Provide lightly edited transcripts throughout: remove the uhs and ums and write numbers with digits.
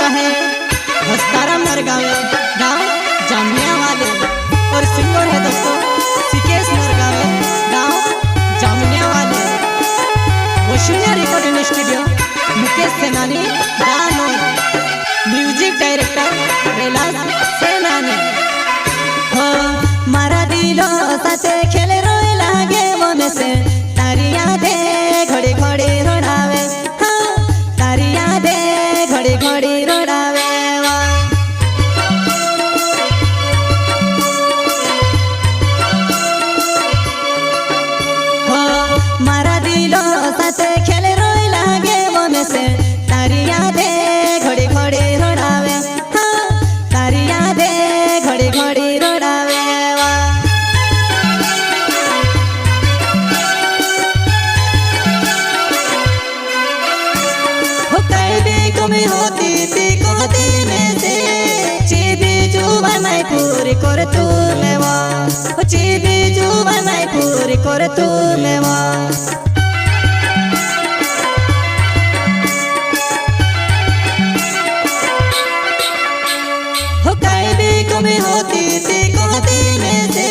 करता है हस्ताराम नरगावे गाँव जामिया वाले और सिंगर है दोस्तों सिकेश नरगावे गाँव जामिया वाले। वशुनिया रिकॉर्डिंग स्टूडियो मुकेश सेनानी दानोर म्यूजिक डायरेक्टर रेलास सेनानी। हो मारा दिलो साथे खेले रोए लागे मन से तारी यादें घड़ी घड़ी रोड़ावे। हाँ तारी यादें घड़ी घड़ी रोड़ावे। हो मारा दिलो साथे खेले रोए लागे मन से तारी यादें घड़ी घड़ी रोड़ावे। हाँ तारी यादें घड़ी घड़ी रोड़ावे। में होती थी कोती में से चीबी जुबान मैं पूरी कर तू लेवा। चीबी जुबान मैं पूरी कर तू लेवा। हो कैदी को में होती थी कोती में से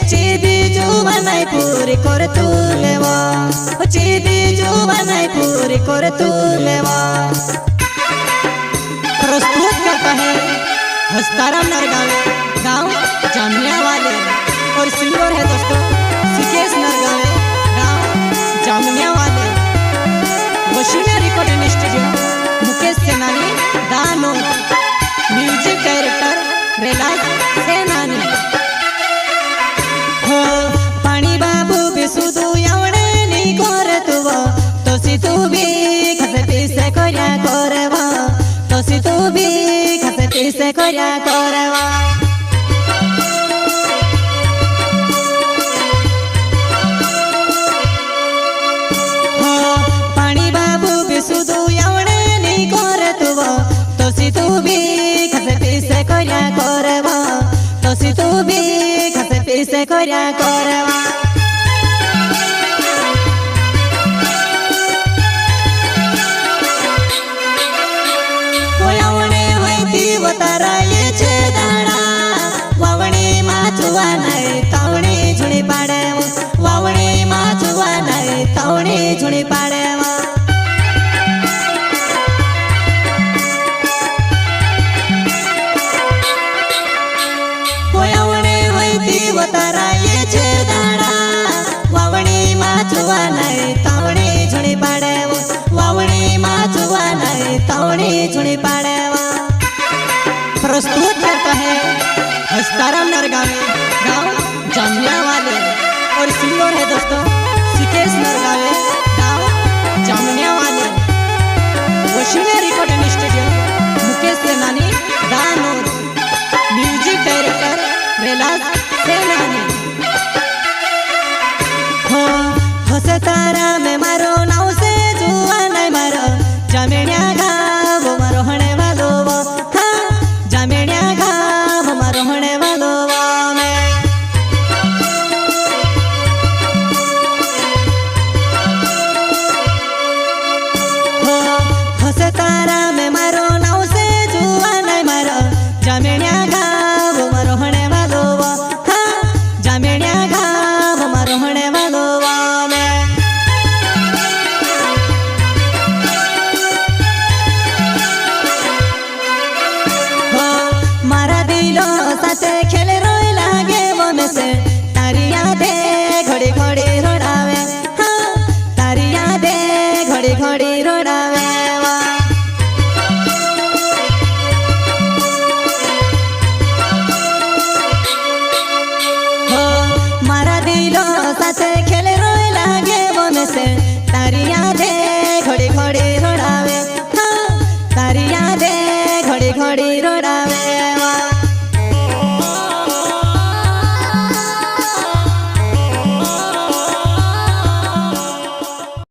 चीबी जुबान मैं पूरी कर तू लेवा। चीबी जुबान मैं पूरी कर तू लेवा। प्रस्तुत करता है हस्ताराम नरगावे गाँव जामिया वाले और सिंगर है दोस्तों सिकेश नरगावे गाँव जामिया वाले। वशुनिया रिकॉर्डिंग स्टूडियो मुकेश सेनानी दानोर म्यूजिक डायरेक्टर रेलास सेनानी। हो पानी बाबू भी सुधु यावणे नी करे तुव तो सी तू भी खसे पीसे कोया करवा। तोसी तू भी खसे पीसे कोया करवा। हो पानी बाबू भी सुधु यावणे नी करे तुव तोसी तू भी खसे पीसे कोया करवा। तोसी तू भी खसे पीसे कोया करवा। तारा ये छे दाड़ा वावणी माचुआ नहीं तावणी झुणी पाड़े। वावणी माचुआ नहीं तावणी झुणी पाड़े। तारा ये छे दाड़ा वावणी माचुआ नहीं तावणी झुणी पाड़े। वावणी माचुआ नहीं तावणी झुणी पाड़े। प्रस्तुत करता है हस्ताराम नरगावे गाँव जामिया वाले और सिंगर है दोस्तों सिकेश नरगावे गाँव जामिया वाले। वशुनिया रिकॉर्डिंग स्टूडियो मुकेश सेनानी दानोर म्यूजिक डायरेक्टर रेलास सेनानी। हो हसे तारा में मारो नाव से जुआ नहीं मारो जामिया गाँव मारो हणे वालो। जामिया गाँव हमारो होने वालो में। हो हसे तारा में मारो नाव से जुआ नहीं मारो जामिया गाँव हमारो होने वालो। हाँ जामिया गाँव हमारो होने वालो में। मारा दिलो साथे खेले रोए लागे मन से तारी यादें घड़ी घड़ी रोड़ावे। हाँ तारी यादें घड़ी घड़ी रोड़ावे। हो मारा दिलो साथे खेले रोए लागे मन से तारी यादें घड़ी घड़ी रोड़ावे। हाँ तारी यादें घड़ी घड़ी रोड़ावे।